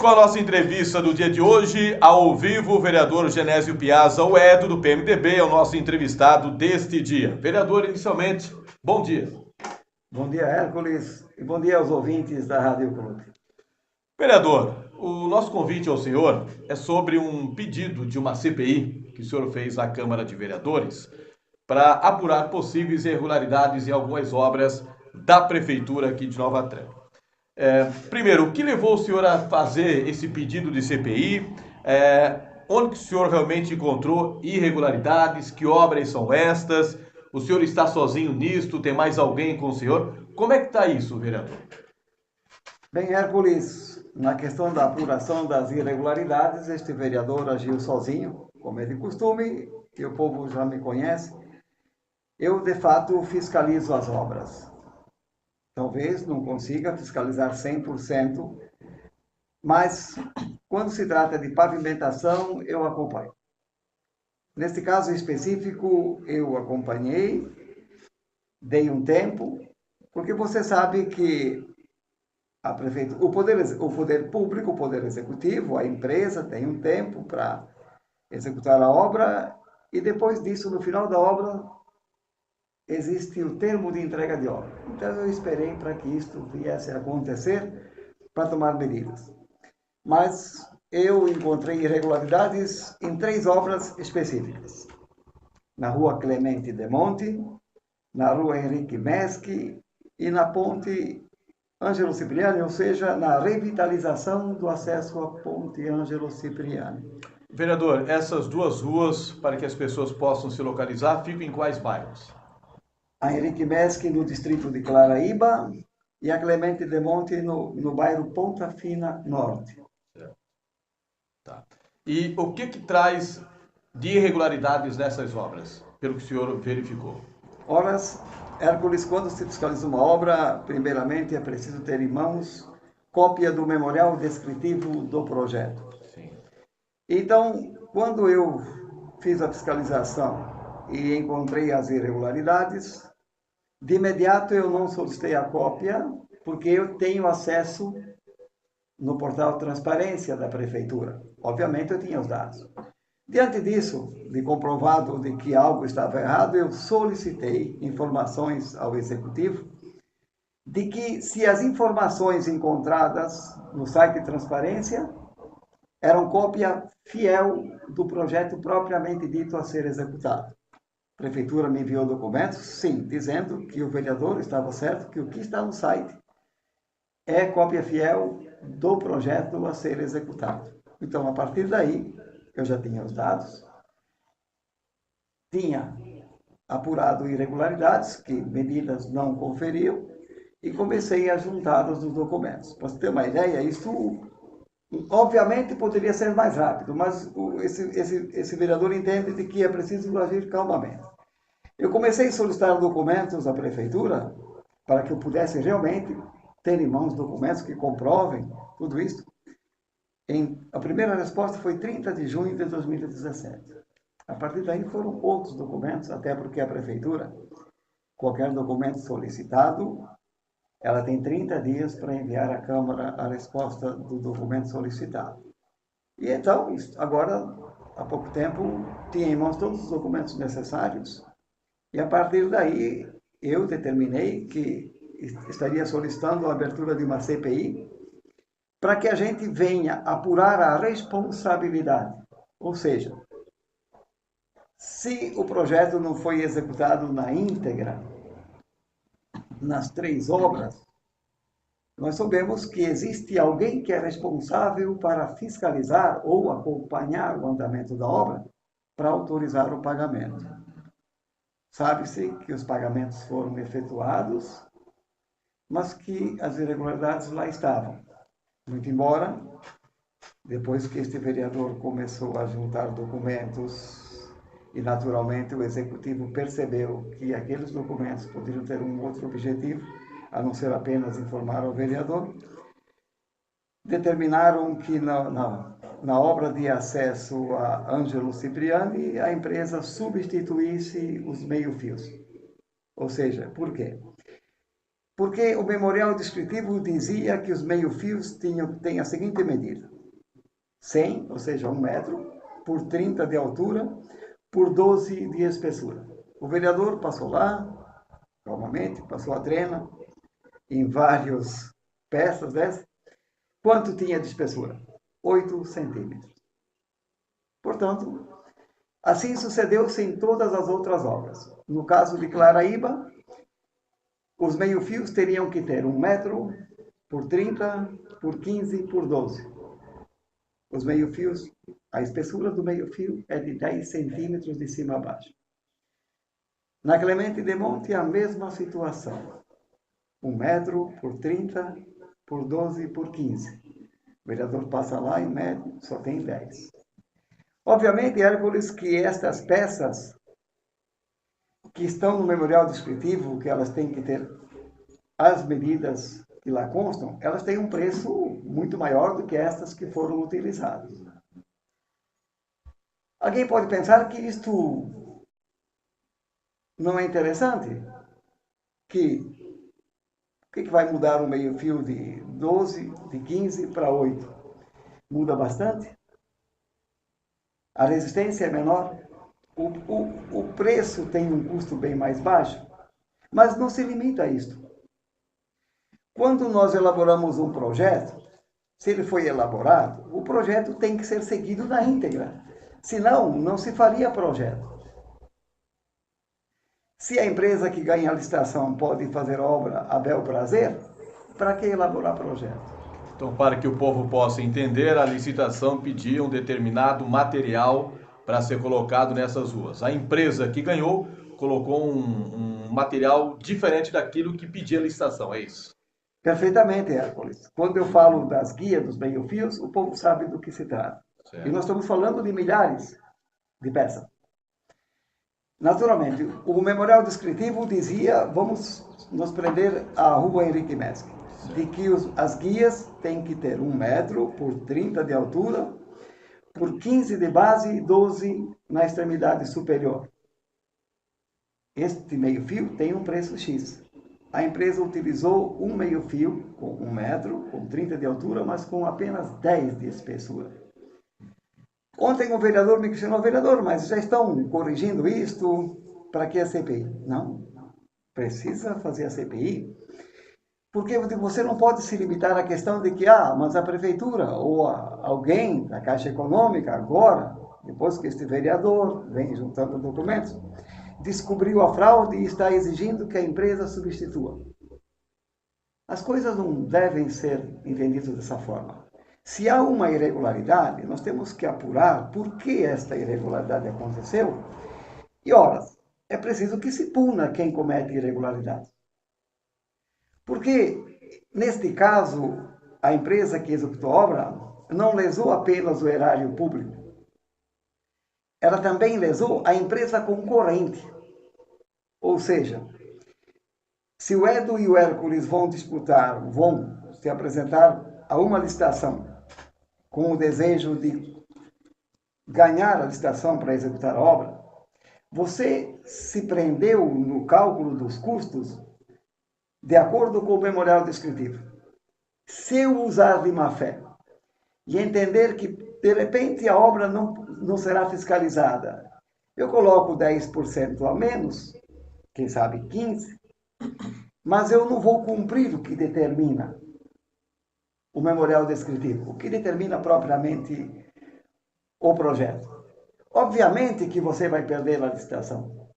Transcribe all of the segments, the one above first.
com a nossa entrevista do dia de hoje, ao vivo, o vereador Genésio Piazza Uedo, do PMDB, é o nosso entrevistado deste dia. Vereador, inicialmente, bom dia. Bom dia, Hércules, e bom dia aos ouvintes da Rádio Clube. Vereador, o nosso convite ao senhor é sobre um pedido de uma CPI que o senhor fez à Câmara de Vereadores para apurar possíveis irregularidades em algumas obras da Prefeitura aqui de Nova Trento. Primeiro, o que levou o senhor a fazer esse pedido de CPI? Onde que o senhor realmente encontrou irregularidades? Que obras são estas? O senhor está sozinho nisto? Tem mais alguém com o senhor? Como é que está isso, vereador? Bem, Hércules, na questão da apuração das irregularidades, este vereador agiu sozinho, como é de costume, e o povo já me conhece. Eu, de fato, fiscalizo as obras. Talvez não consiga fiscalizar 100%, mas quando se trata de pavimentação, eu acompanho. Neste caso específico, eu acompanhei, dei um tempo, porque você sabe que a prefeitura, o poder público, o poder executivo, a empresa tem um tempo para executar a obra e depois disso, no final da obra, existe o termo de entrega de obra. Então eu esperei para que isto viesse a acontecer para tomar medidas. Mas eu encontrei irregularidades em 3 obras específicas. Na rua Clemente de Monte, na rua Henrique Meschi e na ponte Ângelo Cipriani, ou seja, na revitalização do acesso à ponte Ângelo Cipriani. Vereador, essas duas ruas, para que as pessoas possam se localizar, ficam em quais bairros? A Henrique Meschi no distrito de Claraíba e a Clemente de Monte no bairro Ponta Fina Norte. Tá. E o que traz de irregularidades nessas obras, pelo que o senhor verificou? Horas, Hércules, quando se fiscaliza uma obra, primeiramente é preciso ter em mãos cópia do memorial descritivo do projeto. Sim. Então, quando eu fiz a fiscalização e encontrei as irregularidades, de imediato eu não solicitei a cópia, porque eu tenho acesso no portal Transparência da Prefeitura. Obviamente eu tinha os dados. Diante disso, de comprovado de que algo estava errado, eu solicitei informações ao Executivo de que se as informações encontradas no site de Transparência eram cópia fiel do projeto propriamente dito a ser executado. A Prefeitura me enviou documentos, sim, dizendo que o vereador estava certo, que o que está no site é cópia fiel do projeto a ser executado. Então, a partir daí, eu já tinha os dados, tinha apurado irregularidades, que medidas não conferiam, e comecei a juntá-los dos documentos. Para você ter uma ideia, isso obviamente poderia ser mais rápido, mas esse vereador entende de que é preciso agir calmamente. Eu comecei a solicitar documentos à prefeitura para que eu pudesse realmente ter em mãos documentos que comprovem tudo isso. A primeira resposta foi 30 de junho de 2017. A partir daí foram outros documentos, até porque a prefeitura, qualquer documento solicitado, ela tem 30 dias para enviar à Câmara a resposta do documento solicitado. E então, agora, há pouco tempo, tinha em mãos todos os documentos necessários, e a partir daí eu determinei que estaria solicitando a abertura de uma CPI para que a gente venha apurar a responsabilidade. Ou seja, se o projeto não foi executado na íntegra, nas 3 obras, nós sabemos que existe alguém que é responsável para fiscalizar ou acompanhar o andamento da obra para autorizar o pagamento. Sabe-se que os pagamentos foram efetuados, mas que as irregularidades lá estavam. Muito embora, depois que este vereador começou a juntar documentos e, naturalmente, o executivo percebeu que aqueles documentos poderiam ter um outro objetivo, a não ser apenas informar ao vereador, determinaram que na obra de acesso a Ângelo Cipriani, a empresa substituísse os meio-fios. Ou seja, por quê? Porque o memorial descritivo dizia que os meio-fios têm a seguinte medida: 100, ou seja, 1 metro, por 30 de altura, por 12 de espessura. O vereador passou lá, calmamente, passou a trena em várias peças dessas. Quanto tinha de espessura? 8 centímetros. Portanto, assim sucedeu-se em todas as outras obras. No caso de Claraíba, os meio-fios teriam que ter 1 metro por 30, por 15, por 12. Os meio-fios, a espessura do meio-fio é de 10 centímetros de cima a baixo. Na Clemente de Monte, a mesma situação. 1 metro por 30, por 12, por 15. O vereador passa lá e mede, só tem 10. Obviamente, Hércules, que estas peças que estão no memorial descritivo, que elas têm que ter as medidas que lá constam, elas têm um preço muito maior do que estas que foram utilizadas. Alguém pode pensar que isto não é interessante? Que o que vai mudar um meio-fio de 12, de 15 para 8? Muda bastante? A resistência é menor? O preço tem um custo bem mais baixo? Mas não se limita a isto. Quando nós elaboramos um projeto, se ele foi elaborado, o projeto tem que ser seguido na íntegra. Senão, não se faria projeto. Se a empresa que ganha a licitação pode fazer obra a bel prazer, para que elaborar projeto? Então, para que o povo possa entender, a licitação pedia um determinado material para ser colocado nessas ruas. A empresa que ganhou colocou um material diferente daquilo que pedia a licitação, é isso? Perfeitamente, Hércules. Quando eu falo das guias dos meio-fios, o povo sabe do que se trata. E nós Certo. estamos falando de milhares de peças. Naturalmente, o memorial descritivo dizia, vamos nos prender à rua Henrique Mesque, de que as guias têm que ter 1 metro por 30 de altura, por 15 de base e 12 na extremidade superior. Este meio-fio tem um preço X. A empresa utilizou um meio-fio com 1 metro, com 30 de altura, mas com apenas 10 de espessura. Ontem o vereador me questionou, vereador, mas já estão corrigindo isto? Para que a CPI? Não, precisa fazer a CPI, porque você não pode se limitar à questão de que, mas a prefeitura ou alguém da Caixa Econômica agora, depois que este vereador vem juntando documentos, descobriu a fraude e está exigindo que a empresa substitua. As coisas não devem ser entendidas dessa forma. Se há uma irregularidade, nós temos que apurar por que esta irregularidade aconteceu. E, ora, é preciso que se puna quem comete irregularidades. Porque, neste caso, a empresa que executou a obra não lesou apenas o erário público. Ela também lesou a empresa concorrente. Ou seja, se o Edo e o Hércules vão se apresentar a uma licitação com o desejo de ganhar a licitação para executar a obra, você se prendeu no cálculo dos custos de acordo com o memorial descritivo. Se eu usar de má fé e entender que, de repente, a obra não será fiscalizada, eu coloco 10% a menos, quem sabe 15%, mas eu não vou cumprir o que determina o memorial descritivo, o que determina propriamente o projeto. Obviamente que você vai perder a licitação.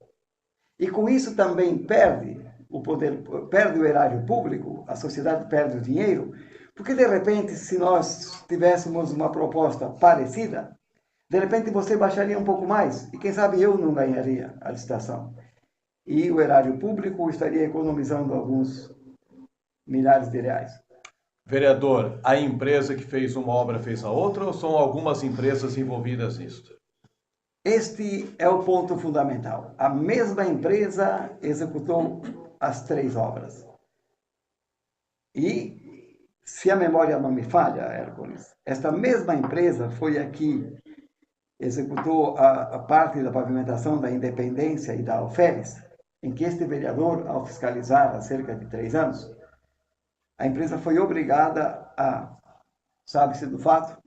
E com isso também perde o poder, perde o erário público, a sociedade perde o dinheiro, porque de repente, se nós tivéssemos uma proposta parecida, de repente você baixaria um pouco mais, e quem sabe eu não ganharia a licitação. E o erário público estaria economizando alguns milhares de reais. Vereador, a empresa que fez uma obra fez a outra ou são algumas empresas envolvidas nisso? Este é o ponto fundamental. A mesma empresa executou as 3 obras. E, se a memória não me falha, Hércules, esta mesma empresa foi a que executou a parte da pavimentação da Independência e da Alferes, em que este vereador, ao fiscalizar há cerca de 3 anos, a empresa foi obrigada a, sabe-se do fato,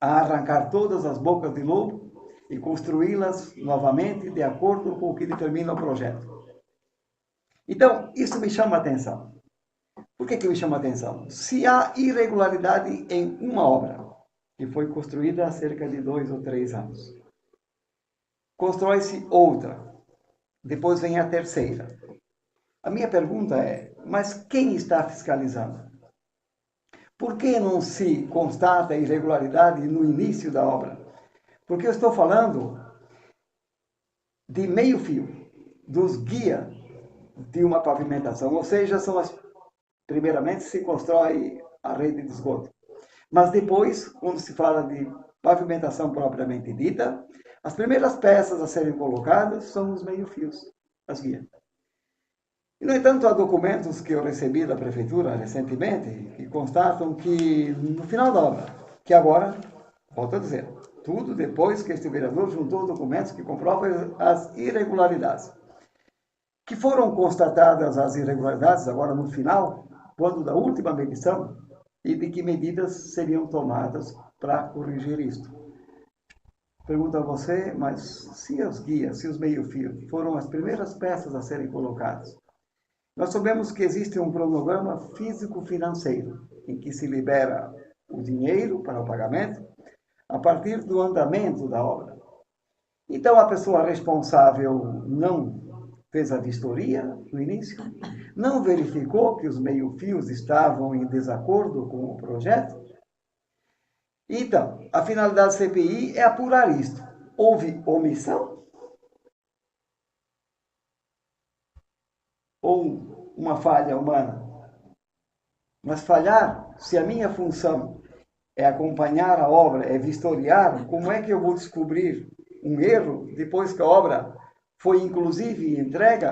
a arrancar todas as bocas de lobo e construí-las novamente de acordo com o que determina o projeto. Então, isso me chama a atenção. Por que me chama a atenção? Se há irregularidade em uma obra, que foi construída há cerca de 2 ou 3 anos, constrói-se outra, depois vem a terceira. A minha pergunta é, mas quem está fiscalizando? Por que não se constata irregularidade no início da obra? Porque eu estou falando de meio fio, dos guias de uma pavimentação, ou seja, primeiramente se constrói a rede de esgoto. Mas depois, quando se fala de pavimentação propriamente dita, as primeiras peças a serem colocadas são os meio-fios, as guias. E, no entanto, há documentos que eu recebi da prefeitura recentemente que constatam que no final da obra, que agora, volto a dizer, tudo depois que este vereador juntou documentos que comprovam as irregularidades. Que foram constatadas as irregularidades agora no final, quando da última medição, e de que medidas seriam tomadas para corrigir isto. Pergunto a você, mas se as guias, se os meio-fios foram as primeiras peças a serem colocadas, nós sabemos que existe um cronograma físico-financeiro em que se libera o dinheiro para o pagamento a partir do andamento da obra. Então, a pessoa responsável não fez a vistoria no início, não verificou que os meio-fios estavam em desacordo com o projeto. Então, a finalidade da CPI é apurar isto. Houve omissão? Ou uma falha humana? Mas falhar, se a minha função é acompanhar a obra, é vistoriar, como é que eu vou descobrir um erro depois que a obra foi inclusive entregue,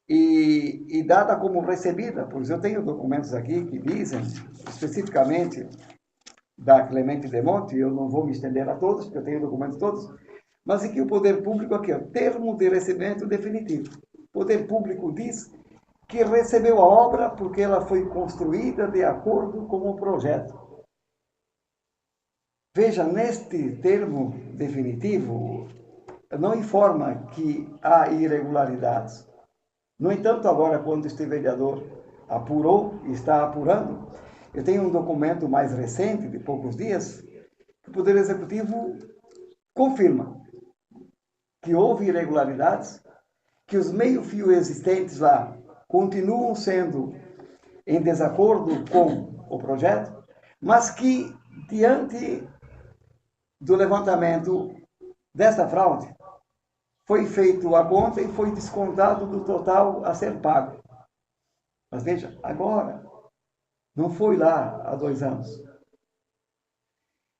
e dada como recebida? Pois eu tenho documentos aqui que dizem, especificamente da Clemente de Monte, eu não vou me estender a todos, porque eu tenho documentos todos, mas em que o poder público aqui, termo de recebimento definitivo. O poder público diz que recebeu a obra porque ela foi construída de acordo com o projeto. Veja, neste termo definitivo, não informa que há irregularidades. No entanto, agora, quando este vereador apurou e está apurando, eu tenho um documento mais recente, de poucos dias, que o Poder Executivo confirma que houve irregularidades, que os meio-fios existentes lá continuam sendo em desacordo com o projeto, mas que, diante do levantamento desta fraude, foi feito a conta e foi descontado do total a ser pago. Mas veja, agora, não foi lá há 2 anos.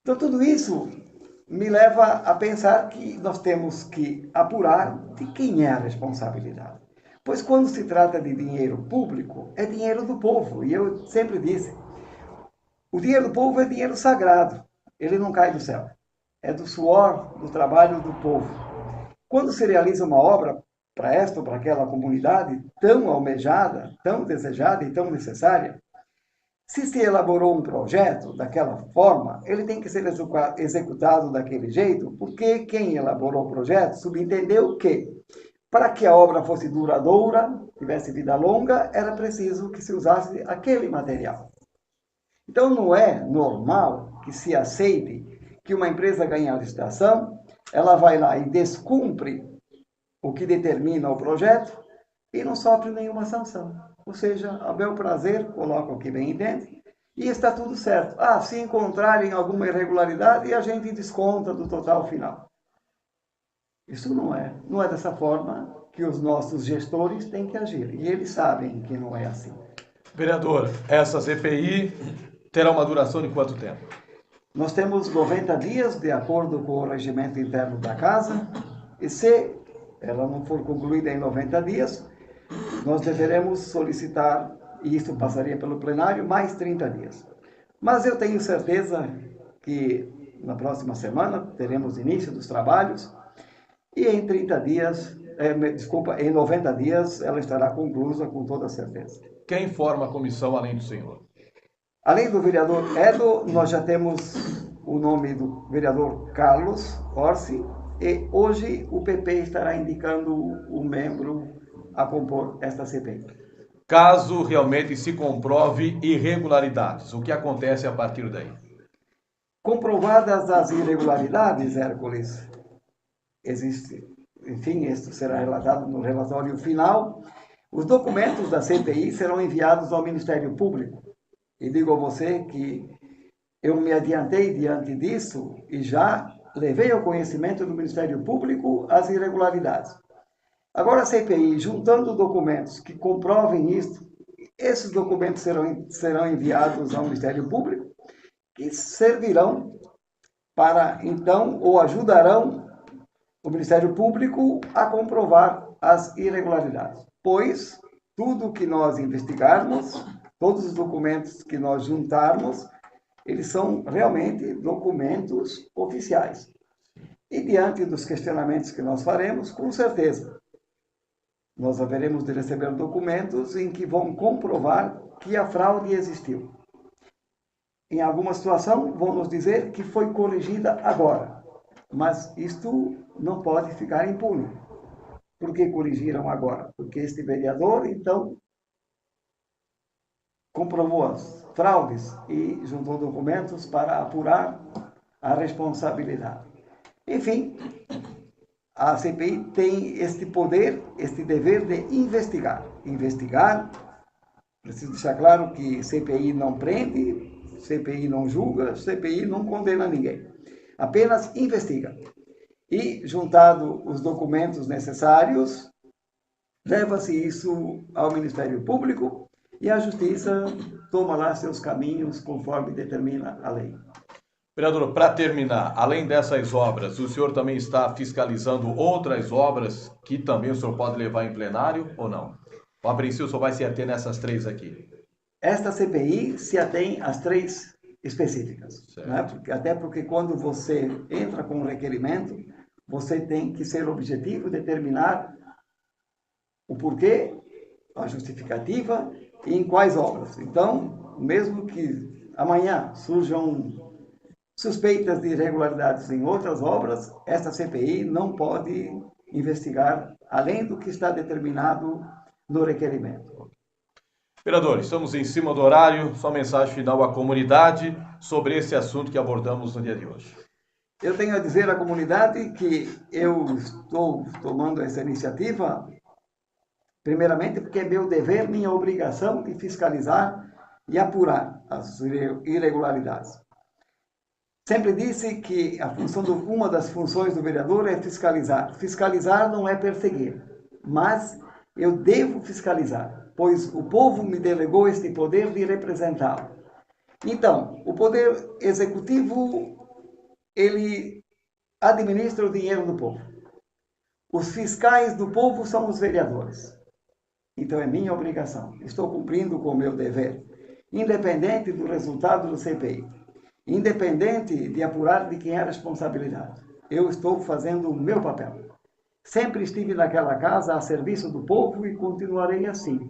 Então, tudo isso me leva a pensar que nós temos que apurar de quem é a responsabilidade. Pois quando se trata de dinheiro público, é dinheiro do povo. E eu sempre disse, o dinheiro do povo é dinheiro sagrado. Ele não cai do céu. É do suor, do trabalho do povo. Quando se realiza uma obra para esta ou para aquela comunidade tão almejada, tão desejada e tão necessária, se se elaborou um projeto daquela forma, ele tem que ser executado daquele jeito, porque quem elaborou o projeto subentendeu que, para que a obra fosse duradoura, tivesse vida longa, era preciso que se usasse aquele material. Então, não é normal que se aceite que uma empresa ganhe a licitação, ela vai lá e descumpre o que determina o projeto e não sofre nenhuma sanção. Ou seja, a bel prazer, coloca o que bem entende, e está tudo certo. Se encontrarem alguma irregularidade, a gente desconta do total final. Isso não é dessa forma que os nossos gestores têm que agir. E eles sabem que não é assim. Vereador, essa CPI terá uma duração de quanto tempo? Nós temos 90 dias, de acordo com o regimento interno da Casa, e se ela não for concluída em 90 dias, nós deveremos solicitar, e isso passaria pelo plenário, mais 30 dias. Mas eu tenho certeza que na próxima semana teremos início dos trabalhos e em 30 dias, em 90 dias, ela estará conclusa com toda certeza. Quem forma a comissão além do senhor? Além do vereador Edo, nós já temos o nome do vereador Carlos Orsi, e hoje o PP estará indicando o membro a compor esta CPI. Caso realmente se comprove irregularidades, o que acontece a partir daí? Comprovadas as irregularidades, Hércules, existe, enfim, isso será relatado no relatório final, os documentos da CPI serão enviados ao Ministério Público. E digo a você que eu me adiantei diante disso e já levei ao conhecimento do Ministério Público as irregularidades. Agora a CPI, juntando documentos que comprovem isto, esses documentos serão enviados ao Ministério Público, que servirão para, então, ou ajudarão o Ministério Público a comprovar as irregularidades. Pois tudo que nós investigarmos, todos os documentos que nós juntarmos, eles são realmente documentos oficiais. E diante dos questionamentos que nós faremos, com certeza, nós haveremos de receber documentos em que vão comprovar que a fraude existiu. Em alguma situação, vão nos dizer que foi corrigida agora. Mas isto não pode ficar impune. Por que corrigiram agora? Porque este vereador, então, comprovou as fraudes e juntou documentos para apurar a responsabilidade. Enfim, a CPI tem este poder, este dever de investigar. Investigar, preciso deixar claro que CPI não prende, CPI não julga, CPI não condena ninguém. Apenas investiga. E, juntado os documentos necessários, leva-se isso ao Ministério Público e a Justiça toma lá seus caminhos conforme determina a lei. Vereador, para terminar, além dessas obras, o senhor também está fiscalizando outras obras que também o senhor pode levar em plenário ou não? Ou a princípio o senhor vai se ater nessas três aqui? Esta CPI se atém às três específicas. Né? Até porque quando você entra com um requerimento, você tem que ser objetivo, determinar o porquê, a justificativa e em quais obras. Então, mesmo que amanhã surjam suspeitas de irregularidades em outras obras, esta CPI não pode investigar além do que está determinado no requerimento. Vereador, estamos em cima do horário. Sua mensagem final à comunidade sobre esse assunto que abordamos no dia de hoje. Eu tenho a dizer à comunidade que eu estou tomando essa iniciativa, primeiramente porque é meu dever, minha obrigação de fiscalizar e apurar as irregularidades. Sempre disse que uma das funções do vereador é fiscalizar. Fiscalizar não é perseguir, mas eu devo fiscalizar, pois o povo me delegou este poder de representá-lo. Então, o poder executivo, ele administra o dinheiro do povo. Os fiscais do povo são os vereadores. Então, é minha obrigação. Estou cumprindo com o meu dever, independente do resultado do CPI. Independente de apurar de quem é a responsabilidade. Eu estou fazendo o meu papel. Sempre estive naquela casa a serviço do povo e continuarei assim.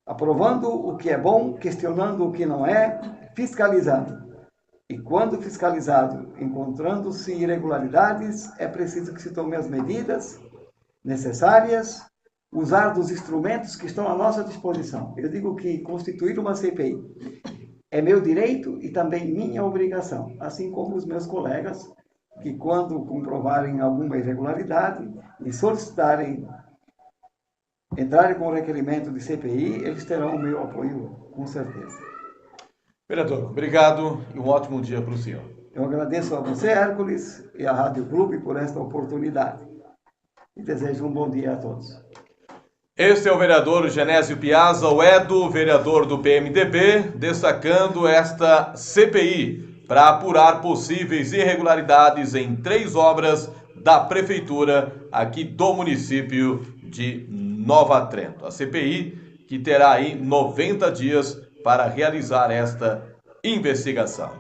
Aprovando o que é bom, questionando o que não é, fiscalizando. E quando fiscalizado, encontrando-se irregularidades, é preciso que se tome as medidas necessárias, usar dos instrumentos que estão à nossa disposição. Eu digo que constituir uma CPI é meu direito e também minha obrigação, assim como os meus colegas, que quando comprovarem alguma irregularidade e solicitarem, entrarem com o requerimento de CPI, eles terão o meu apoio, com certeza. Vereador, obrigado e um ótimo dia para o senhor. Eu agradeço a você, Hércules, e à Rádio Clube por esta oportunidade. E desejo um bom dia a todos. Este é o vereador Genésio Piazza, o Edo, vereador do PMDB, destacando esta CPI para apurar possíveis irregularidades em 3 obras da Prefeitura aqui do município de Nova Trento. A CPI que terá aí 90 dias para realizar esta investigação.